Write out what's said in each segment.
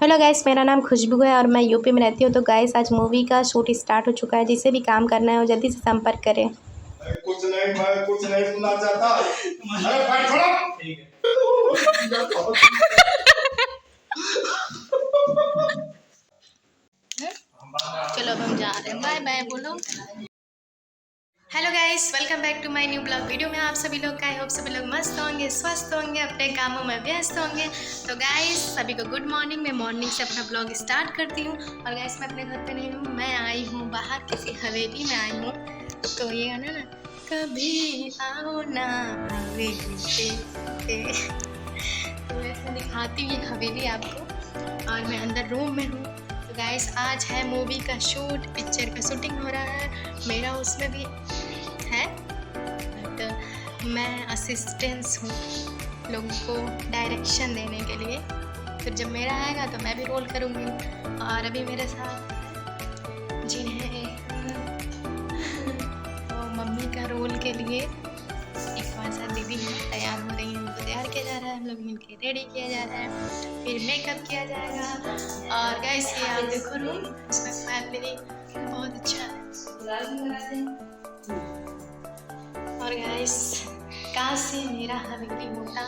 Hello guys, मेरा नाम खुशबू है और मैं यूपी में रहती हूँ। तो गाइस, आज मूवी का शूट स्टार्ट हो चुका है। जिसे भी काम करना है वो जल्दी से संपर्क करें। कुछ नहीं, मैं कुछ नहीं सुनना चाहता। अरे भाई छोड़ो। ठीक है। चलो अब हम जा रहे हैं। बाय बाय बोलो। Hello guys, welcome back to my new blog video में। आप सभी लोग का आई होप सभी लोग मस्त होंगे, स्वस्थ होंगे, अपने कामों में व्यस्त होंगे। तो गाइस सभी को गुड मॉर्निंग। मैं मॉर्निंग से अपना ब्लॉग स्टार्ट करती हूँ। और गाइस मैं अपने घर पे नहीं हूँ, मैं आई हूँ बाहर, किसी हवेली में आई हूँ। तो ये गाना ना, कभी आओ ना हवेली पे। तो वैसे दिखाती हूँ हवेली आपको, और मैं अंदर रूम में हूँ। तो गाइस आज है मूवी का शूट, पिक्चर का शूटिंग हो रहा है। मेरा उसमें भी है, बट मैं असिस्टेंस हूँ लोगों को डायरेक्शन देने के लिए। फिर जब मेरा आएगा तो मैं भी रोल करूँगी। और अभी मेरे साथ जिन्हें तो मम्मी का रोल के लिए एक हमारे साथ दीदी है, तैयार हो रही है। उनको तैयार किया जा रहा है, हम लोग मिलके रेडी किया जा रहा है, फिर मेकअप किया जाएगा। और गाइस ये आप देखो रूम, इसमें फैमिली बहुत अच्छा है। और गाइस काश से मेरा हवेली होता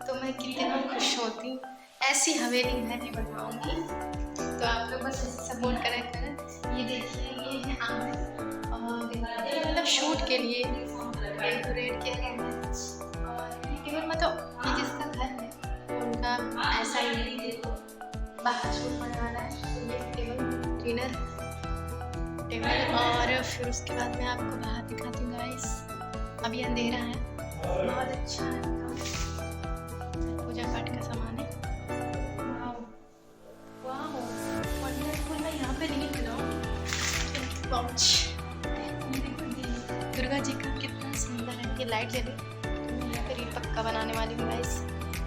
तो मैं कितना खुश होती। ऐसी हवेली मैं भी बनवाऊंगी। तो आप लोग बस सपोर्ट करें। ये देखिए, ये है आंगन, और ये मतलब शूट के लिए डेकोरेट किया गया है। और ये टेबल मतलब ये जिसका घर है उनका ऐसा ही बाहर शूट होने वाला है। तो ये टेबल डिनर टेबल, और फिर उसके बाद मैं आपको बाहर दिखाती हूँ। गाइस अभी अंधेरा है, बहुत अच्छा है। पूजा पाठ का सामान है। Wow wow wonderful. मैं यहाँ पे नहीं खिलाऊँ। ये देखो दुर्गा जी का कितना सुंदर है। ये लाइट जली तो मैं यहाँ पे रील पक्का बनाने वाली हूँ गाइस।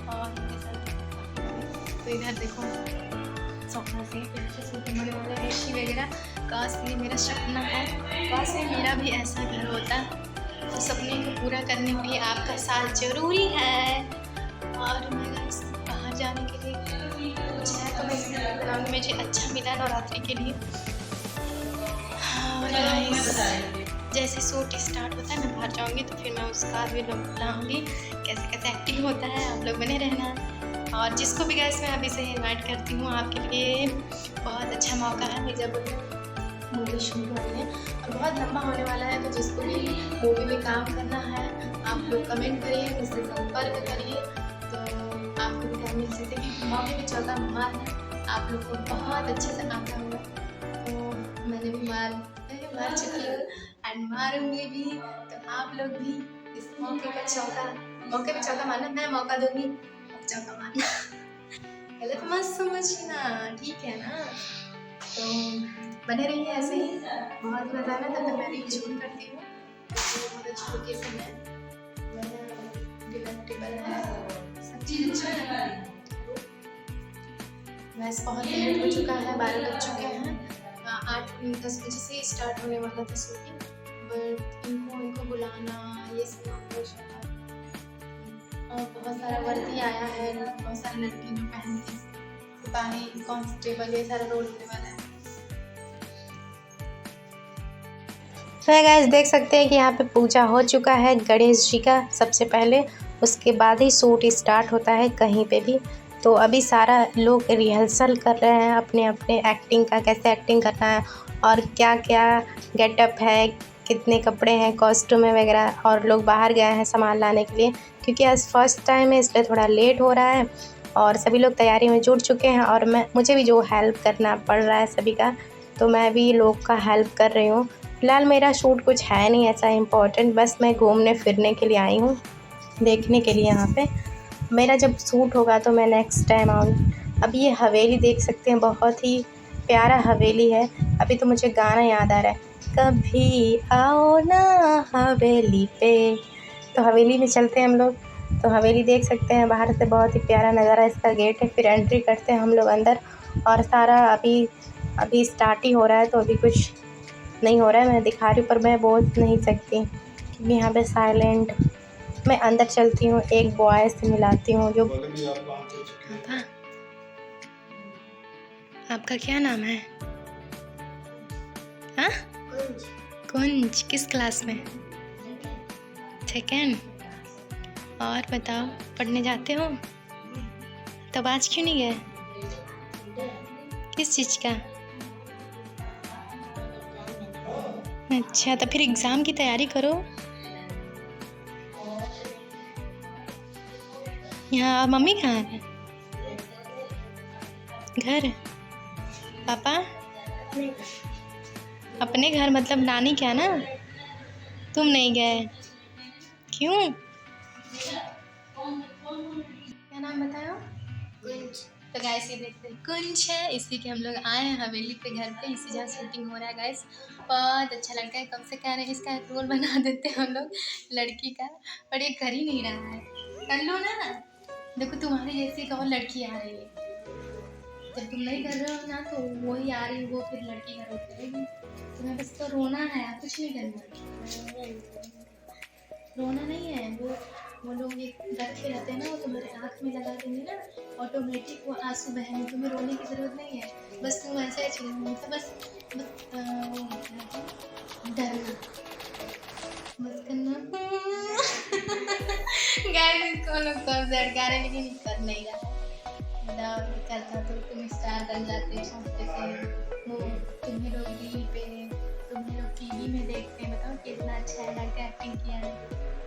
और मेरे साथ तो इधर देखो सोफा से शूटिंग होने वाला है, एसी वगैरह। काश ये मेरा सपना है, काश ये मेरा भी ऐसा घर होता। तो सपने को पूरा करने के लिए आपका साथ जरूरी है। और मैं गाइस बाहर जाने के लिए कुछ है तो मैं वीडियो बनाऊंगी। मुझे अच्छा मिला नवरात्रि के लिए। और गाइस जैसे शूट स्टार्ट होता है मैं बाहर जाऊंगी तो फिर मैं उसका भी बताऊंगी कैसे कैसे एक्टिंग होता है। आप लोग बने रहना। और जिसको भी गाइस मैं अभी से इनवाइट करती हूँ, आपके लिए बहुत अच्छा मौका है। मिर्ज़ापुर मूवी शूट हो रही है और बहुत लंबा होने वाला है। तो जिसको भी मूवी में काम करना है आप लोग कमेंट करिए, मुझसे संपर्क करिए। तो आपको भी काम मिल सकते हैं। मौके पे चौका मार है, आप लोग को बहुत अच्छे से आता होगा। तो मैंने भी मार चुकी हूँ एंड मारूंगी भी। तो आप लोग भी इस मौके पे चौका मारना। मैं मौका दूंगी, चौका मारना। गलत मत समझना, ठीक है ना। तो बने रहिए ऐसे ही, बहुत मजा आना। तब तक मैं रील शूट करती हूँ। बहुत अच्छी लोकेशन है, डिलेक्टेबल है, सब चीज़ अच्छा है। वैसे बहुत लेट हो चुका है, 12 बज चुके हैं। 8-10 बजे से स्टार्ट होने वाला था शूटिंग, बट इनको बुलाना ये सब और बहुत सारा वर्दी आया है। बहुत सारी लड़कियाँ जो पहनती, सिपाही, कांस्टेबल, ये सारा रोल होने वाला है। तो गाइस देख सकते हैं कि यहाँ पे पूजा हो चुका है गणेश जी का सबसे पहले, उसके बाद ही शूट स्टार्ट होता है कहीं पे भी। तो अभी सारा लोग रिहर्सल कर रहे हैं अपने अपने एक्टिंग का, कैसे एक्टिंग करना है और क्या क्या गेटअप है, कितने कपड़े हैं, कॉस्ट्यूम वगैरह। और लोग बाहर गए हैं सामान लाने के लिए, क्योंकि आज फर्स्ट टाइम है इसलिए थोड़ा लेट हो रहा है। और सभी लोग तैयारी में जुट चुके हैं और मुझे भी जो हेल्प करना पड़ रहा है सभी का, तो मैं भी लोग का हेल्प कर रही हूँ। फ़िलहाल मेरा शूट कुछ है नहीं ऐसा इम्पोर्टेंट, बस मैं घूमने फिरने के लिए आई हूँ, देखने के लिए। यहाँ पे मेरा जब शूट होगा तो मैं नेक्स्ट टाइम आऊँगी। अब ये हवेली देख सकते हैं, बहुत ही प्यारा हवेली है। अभी तो मुझे गाना याद आ रहा है, कभी आओ ना हवेली पे। तो हवेली में चलते हैं हम लोग। तो हवेली देख सकते हैं बाहर से, बहुत ही प्यारा नज़ारा इसका गेट है। फिर एंट्री करते हैं हम लोग अंदर, और सारा अभी स्टार्ट ही हो रहा है। तो अभी कुछ नहीं हो रहा है, मैं दिखा रही हूँ पर मैं बोल नहीं सकती क्योंकि यहाँ पे साइलेंट। मैं अंदर चलती हूँ, एक बॉय से मिलाती हूँ जो था। आपका क्या नाम है? हाँ, कुंज। किस क्लास में? सेकेंड। और बताओ, पढ़ने जाते हो? तब आज क्यों नहीं गए? किस चीज़ का? अच्छा, तो फिर एग्ज़ाम की तैयारी करो। यहाँ मम्मी कहाँ है? घर? पापा? अपने घर मतलब नानी क्या ना? तुम नहीं गए क्यों? क्या नाम बताओ? कुंज। तो गाइस ये देखते हैं, कुंज है, इसी के हम लोग आए हैं हवेली पे घर पे। इसी जगह शूटिंग हो रहा है गाइस। बहुत अच्छा लड़का है, कब से कह रहे हैं इसका रोल बना देते हैं हम लोग लड़की का, पर ये कर ही नहीं रहा है। कर लो ना, देखो तुम्हारी जैसी एक और लड़की आ रही है। जब तुम नहीं कर रहे हो ना तो वही आ रही है, वो फिर लड़की का रोल करेगी। तुम्हें बस तो रोना है, कुछ नहीं करना। रोना नहीं है, वो लोग ये रखे रहते हैं ना, वो तुम्हारे आँख में लगा देंगे ना, ऑटोमेटिक वो आंसू बहेंगे। तुम्हें रोने की ज़रूरत नहीं है, बस तुम ऐसे ही चलेंगे तो बस डरना बस करना। गाइस इसको लोग सब झटका रहे लेकिन कर नहीं रहा है। बताओ, करता तो तुम स्टार बन जाते हो। वो तुम्हें लोग रील पे, तुम्हें लोग टीवी में देखते हैं, बताओ कितना अच्छा है लड़का, एक्टिंग किया है।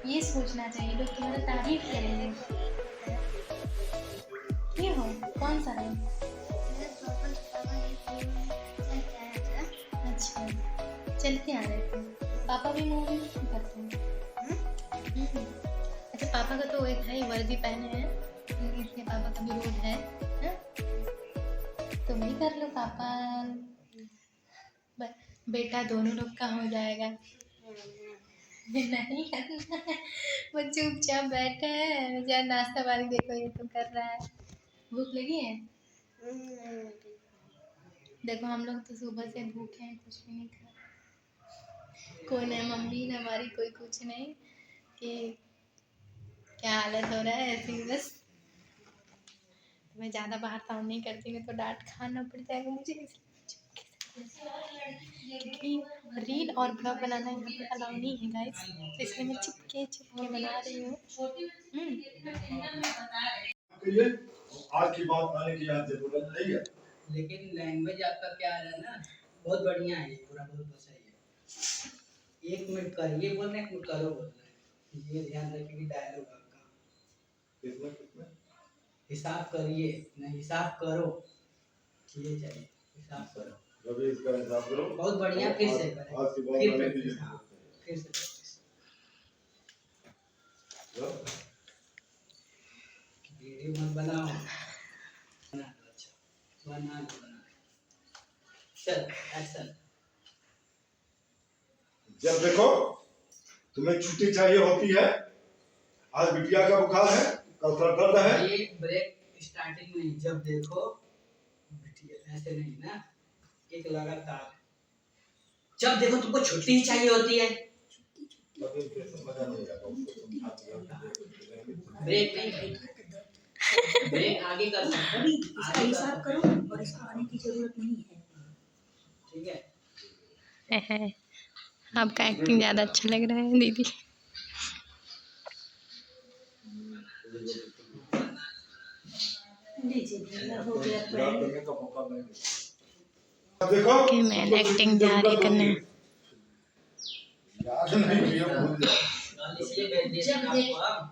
ये सोचना चाहिए, लोग तुम्हारा तारीफ करेंगे। ये हो कौन सा है? अच्छा, चलते आ रहे थे। पापा भी मूवी करते हैं। अच्छा, पापा का तो एक है वर्दी पहने हैं, इसलिए पापा का भी रोल है। तुम भी कर लो पापा, बेटा दोनों लोग का हो जाएगा। नहीं करना है, वो चुपचाप बैठा है। जरा नाश्ता पानी देखो, ये तो कर रहा है। भूख लगी है? देखो हम लोग तो सुबह से भूखे हैं, कुछ भी नहीं खा। कोई नहीं मम्मी न हमारी, कोई कुछ नहीं कि क्या हालत हो रहा है, ऐसे ही बस। मैं ज़्यादा बाहर काम नहीं करती हूँ तो डांट खाना पड़ जाएगा मुझे, क्योंकि रील और ब्लॉग बनाना यहाँ पे अलाउ नहीं है गाइस, तो इसलिए मैं चिपके बना रही हूँ। आज की बात आने की याद जरूरत नहीं है, लेकिन लैंग्वेज आपका क्या है ना, बहुत बढ़िया है, ये पूरा बहुत सही है। एक मिनट करिए बोल रहे हैं, एक मिनट करो बोल रहे हैं, ये ध्यान रखिए डायलॉग आपका। कितना हिसाब करिए नहीं, हिसाब करो, ये चाहिए, हिसाब करो। जब इसका हिसाब करो बहुत बढ़िया, फिर से करें, आज की बात फिर आने की प्रैक्टिस, हाँ, फिर से प्रैक्टिस। वीडियो मत बनाओ, बना दो, अच्छा बना दो, चल एक्शन। जब देखो तुम्हें छुट्टी चाहिए होती है, आज बिटिया का बुखार है, कल सर दर्द है। ये ब्रेक स्टार्टिंग में, जब देखो बिटिया, ऐसे नहीं ना, एक लगातार। जब देखो तुमको छुट्टी ही चाहिए होती है, ब्रेक नहीं, ब्रेक आगे कर सकते हैं, इसका हिसाब करो और इसको आने की जरूरत नहीं है, ठीक है। आपका एक्टिंग ज़्यादा अच्छा लग रहा है दीदी। देखो कि मैं एक्टिंग जा रही करने। याद नहीं किया, भूल जाओ।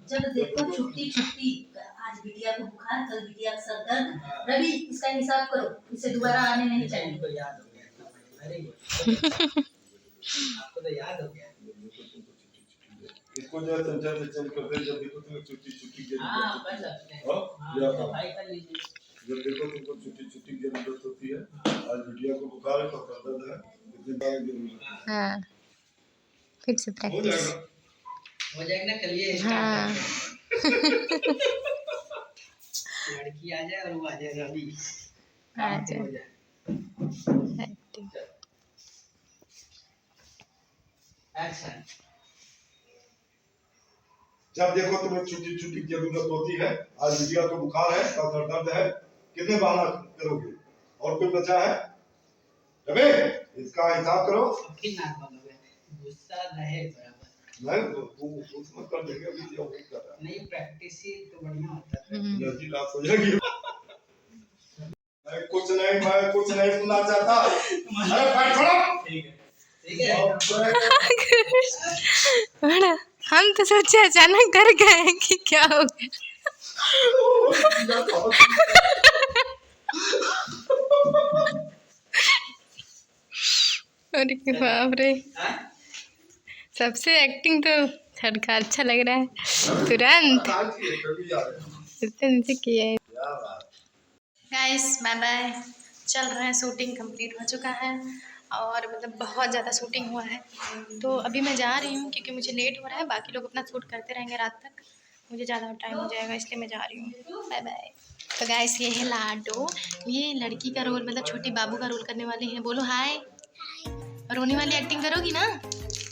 जब देखो छुट्टी छुट्टी, आज बिटिया को बुखार, कल बिटिया का सर दर्द। रवि इसका हिसाब करो, इसे दोबारा आने नहीं चाहिए। आपको याद हो गया, वेरी गुड, आपको तो याद हो गया। इसको जो सेंटेंस से चेंज करते हैं, जब देखो तुम्हें छुट्टी छुट्टी की हाँ जरूरत कर होती सकते हैं, है, हाँ तो भाई कर लीजिए। जब देखो तुमको छुट्टी छुट्टी की जरूरत होती है, आज बिटिया को बुखार है, कल सर दर्द है, इतनी बार जरूरत है। हाँ, फिर से हो प्रैक्टिस। जाएगा, हो जाएगा ना, करिए हाँ। लड़की आ जाए और वो आ जाए, रवि आ काम जाए। हो जाए। एक्टिंग। एक्शन। जब देखो तुम्हें छुट्टी छुट्टी की जरूरत होती है, आज बिटिया को बुखार है, कल सर दर्द है, कितने बहाना करोगे? और कोई बचा है? रवि, इसका हिसाब करो। फिर नॉर्मल हो गया, गुस्सा रहे बराबर। नहीं वो उसमें कर देंगे, अभी जो वो कर रहा है। नहीं प्रैक्टिस ही तो बढ़िया होता है। एनर्जी लॉस हो जाएगी। मैं कुछ नहीं सुनना चाहता। अरे बैठ छोड़ो। ठीक है बड़ा हम तो सोचे अचानक कर गए हैं कि क्या हो गया। अरे बाप रे, सबसे एक्टिंग तो छड़का अच्छा लग रहा है, तुरंत इतने किए। गाइस बाय बाय, चल रहे हैं, शूटिंग कंप्लीट हो चुका है और मतलब बहुत ज़्यादा शूटिंग हुआ है। तो अभी मैं जा रही हूँ क्योंकि मुझे लेट हो रहा है, बाकी लोग अपना शूट करते रहेंगे रात तक, मुझे ज़्यादा टाइम हो जाएगा इसलिए मैं जा रही हूँ। Bye bye. तो गाइस ये है लाडो, ये लड़की का रोल मतलब छोटी बाबू का रोल करने वाली है। बोलो हाय। रोने वाली एक्टिंग करोगी ना?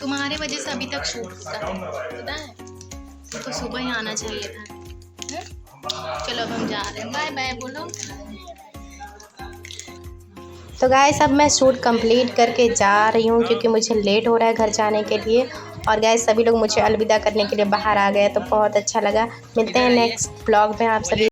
तुम्हारे वजह से अभी तक शूट होता है, पता है? तो सुबह ही आना चाहिए था। चलो अब हम जा रहे हैं, बाय बाय बोलो। तो गाइस अब मैं शूट कंप्लीट करके जा रही हूँ क्योंकि मुझे लेट हो रहा है घर जाने के लिए। और गाइस सभी लोग मुझे अलविदा करने के लिए बाहर आ गए, तो बहुत अच्छा लगा। मिलते हैं नेक्स्ट ब्लॉग में आप सभी।